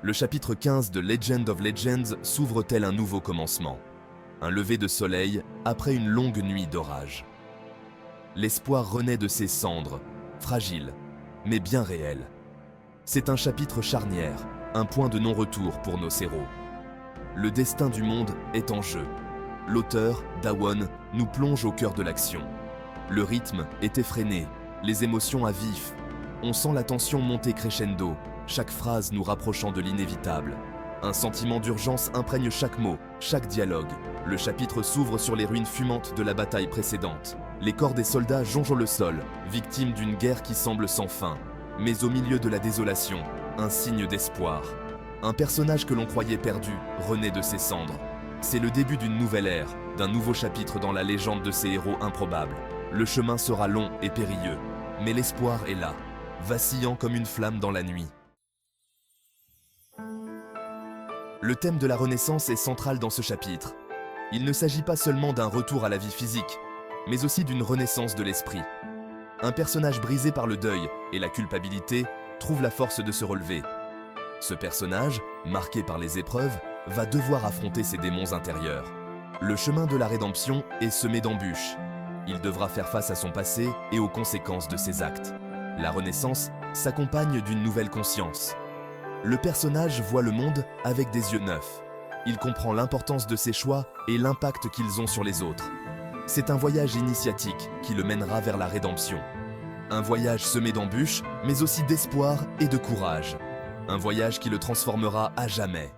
Le chapitre 15 de Legend of Legends s'ouvre tel un nouveau commencement. Un lever de soleil après une longue nuit d'orage. L'espoir renaît de ses cendres, fragile, mais bien réel. C'est un chapitre charnière, un point de non-retour pour nos héros. Le destin du monde est en jeu. L'auteur, Dawon, nous plonge au cœur de l'action. Le rythme est effréné, les émotions à vif. On sent la tension monter crescendo, chaque phrase nous rapprochant de l'inévitable. Un sentiment d'urgence imprègne chaque mot, chaque dialogue. Le chapitre s'ouvre sur les ruines fumantes de la bataille précédente. Les corps des soldats jonchent le sol, victimes d'une guerre qui semble sans fin. Mais au milieu de la désolation, un signe d'espoir. Un personnage que l'on croyait perdu renaît de ses cendres. C'est le début d'une nouvelle ère, d'un nouveau chapitre dans la légende de ces héros improbables. Le chemin sera long et périlleux, mais l'espoir est là, vacillant comme une flamme dans la nuit. Le thème de la Renaissance est central dans ce chapitre. Il ne s'agit pas seulement d'un retour à la vie physique, mais aussi d'une renaissance de l'esprit. Un personnage brisé par le deuil et la culpabilité trouve la force de se relever. Ce personnage, marqué par les épreuves, va devoir affronter ses démons intérieurs. Le chemin de la rédemption est semé d'embûches. Il devra faire face à son passé et aux conséquences de ses actes. La Renaissance s'accompagne d'une nouvelle conscience. Le personnage voit le monde avec des yeux neufs. Il comprend l'importance de ses choix et l'impact qu'ils ont sur les autres. C'est un voyage initiatique qui le mènera vers la rédemption. Un voyage semé d'embûches, mais aussi d'espoir et de courage. Un voyage qui le transformera à jamais.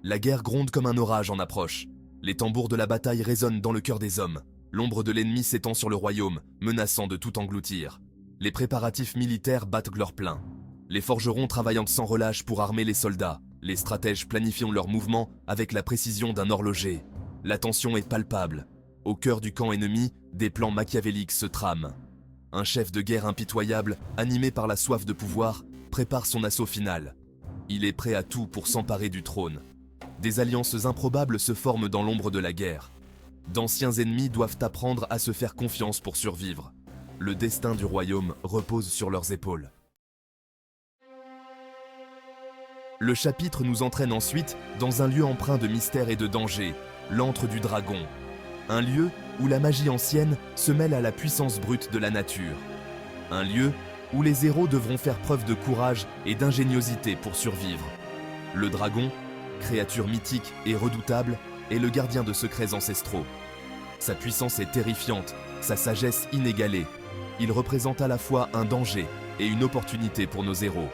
La guerre gronde comme un orage en approche. Les tambours de la bataille résonnent dans le cœur des hommes. L'ombre de l'ennemi s'étend sur le royaume, menaçant de tout engloutir. Les préparatifs militaires battent leur plein. Les forgerons travaillent sans relâche pour armer les soldats. Les stratèges planifient leurs mouvements avec la précision d'un horloger. La tension est palpable. Au cœur du camp ennemi, des plans machiavéliques se trament. Un chef de guerre impitoyable, animé par la soif de pouvoir, prépare son assaut final. Il est prêt à tout pour s'emparer du trône. Des alliances improbables se forment dans l'ombre de la guerre. D'anciens ennemis doivent apprendre à se faire confiance pour survivre. Le destin du royaume repose sur leurs épaules. Le chapitre nous entraîne ensuite dans un lieu empreint de mystère et de danger, l'antre du dragon. Un lieu où la magie ancienne se mêle à la puissance brute de la nature. Un lieu où les héros devront faire preuve de courage et d'ingéniosité pour survivre. Le dragon, créature mythique et redoutable, est le gardien de secrets ancestraux. Sa puissance est terrifiante, sa sagesse inégalée. Il représente à la fois un danger et une opportunité pour nos héros.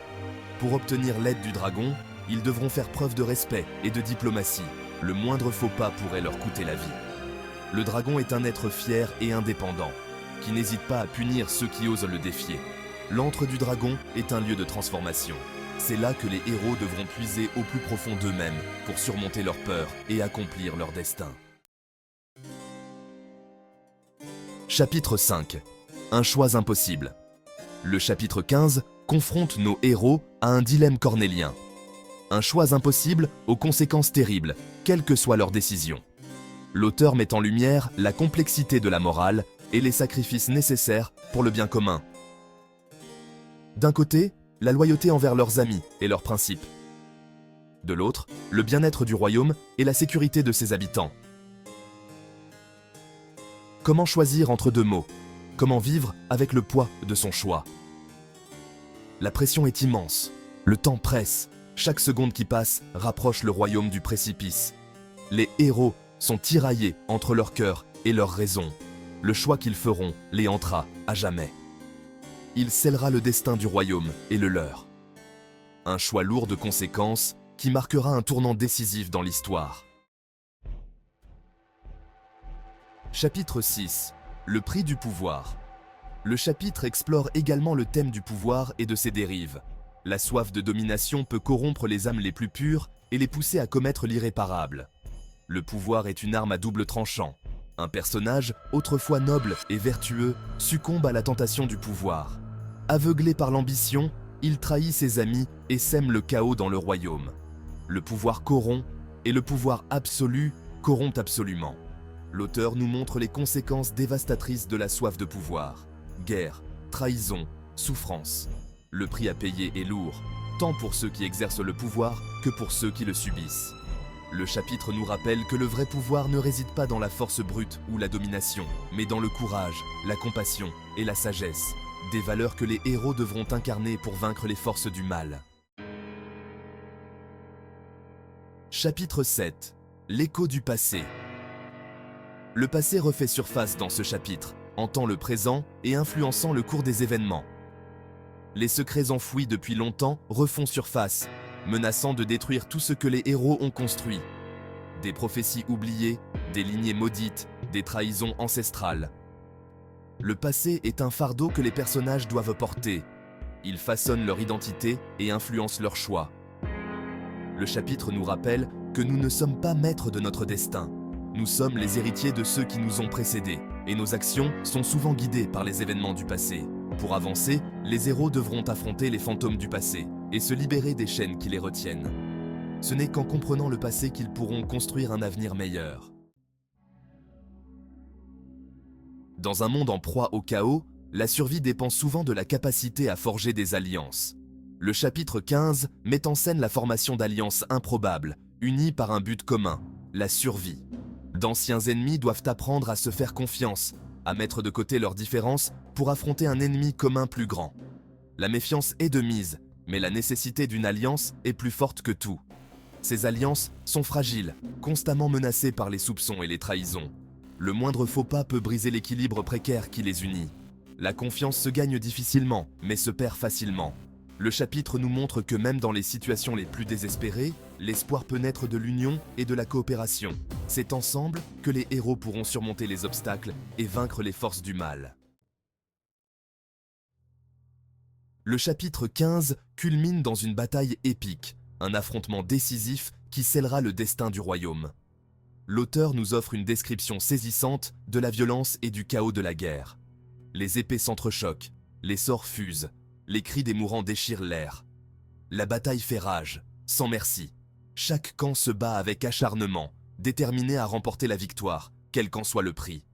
Pour obtenir l'aide du dragon, ils devront faire preuve de respect et de diplomatie. Le moindre faux pas pourrait leur coûter la vie. Le dragon est un être fier et indépendant, qui n'hésite pas à punir ceux qui osent le défier. L'antre du dragon est un lieu de transformation. C'est là que les héros devront puiser au plus profond d'eux-mêmes pour surmonter leurs peurs et accomplir leur destin. Chapitre 5. Un choix impossible. Le chapitre 15 confronte nos héros à un dilemme cornélien. Un choix impossible aux conséquences terribles, quelle que soit leur décision. L'auteur met en lumière la complexité de la morale et les sacrifices nécessaires pour le bien commun. D'un côté, la loyauté envers leurs amis et leurs principes. De l'autre, le bien-être du royaume et la sécurité de ses habitants. Comment choisir entre deux mots? Comment vivre avec le poids de son choix? La pression est immense, le temps presse, chaque seconde qui passe rapproche le royaume du précipice. Les héros sont tiraillés entre leur cœur et leur raison. Le choix qu'ils feront les hantera à jamais. Il scellera le destin du royaume et le leur. Un choix lourd de conséquences qui marquera un tournant décisif dans l'histoire. Chapitre 6. Le prix du pouvoir. Le chapitre explore également le thème du pouvoir et de ses dérives. La soif de domination peut corrompre les âmes les plus pures et les pousser à commettre l'irréparable. Le pouvoir est une arme à double tranchant. Un personnage, autrefois noble et vertueux, succombe à la tentation du pouvoir. Aveuglé par l'ambition, il trahit ses amis et sème le chaos dans le royaume. Le pouvoir corrompt et le pouvoir absolu corrompt absolument. L'auteur nous montre les conséquences dévastatrices de la soif de pouvoir. Guerre, trahison, souffrance. le prix à payer est lourd, tant pour ceux qui exercent le pouvoir que pour ceux qui le subissent. Le chapitre nous rappelle que le vrai pouvoir ne réside pas dans la force brute ou la domination, mais dans le courage, la compassion et la sagesse, des valeurs que les héros devront incarner pour vaincre les forces du mal. Chapitre 7. L'écho du passé. Le passé refait surface dans ce chapitre, hantant le présent et influençant le cours des événements. Les secrets enfouis depuis longtemps refont surface, menaçant de détruire tout ce que les héros ont construit. Des prophéties oubliées, des lignées maudites, des trahisons ancestrales. Le passé est un fardeau que les personnages doivent porter. Il façonne leur identité et influence leurs choix. Le chapitre nous rappelle que nous ne sommes pas maîtres de notre destin. Nous sommes les héritiers de ceux qui nous ont précédés, et nos actions sont souvent guidées par les événements du passé. Pour avancer, les héros devront affronter les fantômes du passé et se libérer des chaînes qui les retiennent. Ce n'est qu'en comprenant le passé qu'ils pourront construire un avenir meilleur. Dans un monde en proie au chaos, la survie dépend souvent de la capacité à forger des alliances. Le chapitre 15 met en scène la formation d'alliances improbables, unies par un but commun, la survie. D'anciens ennemis doivent apprendre à se faire confiance, à mettre de côté leurs différences pour affronter un ennemi commun plus grand. La méfiance est de mise, mais la nécessité d'une alliance est plus forte que tout. Ces alliances sont fragiles, constamment menacées par les soupçons et les trahisons. Le moindre faux pas peut briser l'équilibre précaire qui les unit. La confiance se gagne difficilement, mais se perd facilement. Le chapitre nous montre que même dans les situations les plus désespérées, l'espoir peut naître de l'union et de la coopération. C'est ensemble que les héros pourront surmonter les obstacles et vaincre les forces du mal. Le chapitre 15 culmine dans une bataille épique, un affrontement décisif qui scellera le destin du royaume. L'auteur nous offre une description saisissante de la violence et du chaos de la guerre. Les épées s'entrechoquent, les sorts fusent, les cris des mourants déchirent l'air. La bataille fait rage, sans merci. Chaque camp se bat avec acharnement, déterminé à remporter la victoire, quel qu'en soit le prix.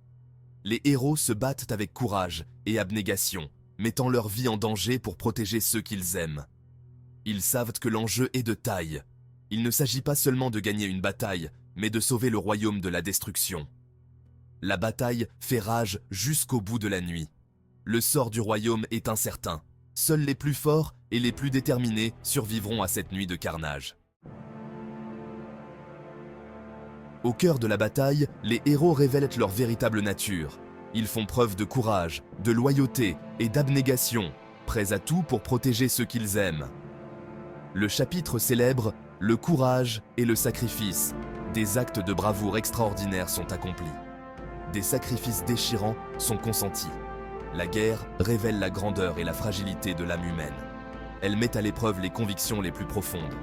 Les héros se battent avec courage et abnégation, mettant leur vie en danger pour protéger ceux qu'ils aiment. Ils savent que l'enjeu est de taille. Il ne s'agit pas seulement de gagner une bataille, mais de sauver le royaume de la destruction. La bataille fait rage jusqu'au bout de la nuit. Le sort du royaume est incertain. Seuls les plus forts et les plus déterminés survivront à cette nuit de carnage. Au cœur de la bataille, les héros révèlent leur véritable nature. Ils font preuve de courage, de loyauté et d'abnégation, prêts à tout pour protéger ceux qu'ils aiment. Le chapitre célèbre le courage et le sacrifice. Des actes de bravoure extraordinaires sont accomplis. Des sacrifices déchirants sont consentis. La guerre révèle la grandeur et la fragilité de l'âme humaine. Elle met à l'épreuve les convictions les plus profondes.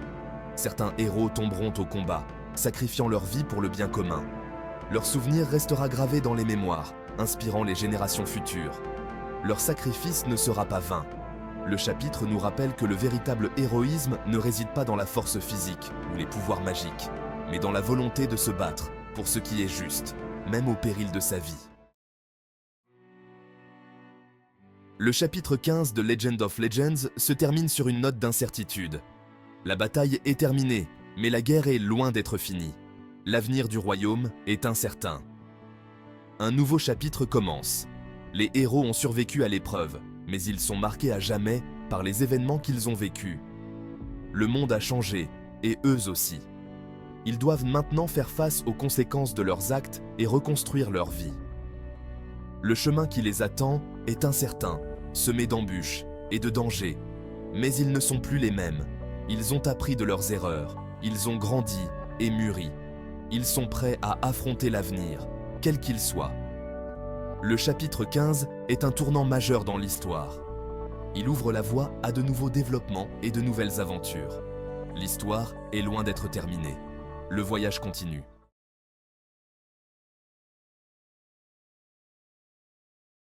Certains héros tomberont au combat, sacrifiant leur vie pour le bien commun. Leur souvenir restera gravé dans les mémoires, inspirant les générations futures. Leur sacrifice ne sera pas vain. Le chapitre nous rappelle que le véritable héroïsme ne réside pas dans la force physique ou les pouvoirs magiques, mais dans la volonté de se battre pour ce qui est juste, même au péril de sa vie. Le chapitre 15 de Legend of Legends se termine sur une note d'incertitude. La bataille est terminée, mais la guerre est loin d'être finie. L'avenir du royaume est incertain. Un nouveau chapitre commence. Les héros ont survécu à l'épreuve, mais ils sont marqués à jamais par les événements qu'ils ont vécus. Le monde a changé, et eux aussi. Ils doivent maintenant faire face aux conséquences de leurs actes et reconstruire leur vie. Le chemin qui les attend est incertain, semé d'embûches et de dangers, mais ils ne sont plus les mêmes. Ils ont appris de leurs erreurs, ils ont grandi et mûri. Ils sont prêts à affronter l'avenir, quel qu'il soit. Le chapitre 15 est un tournant majeur dans l'histoire. Il ouvre la voie à de nouveaux développements et de nouvelles aventures. L'histoire est loin d'être terminée. Le voyage continue.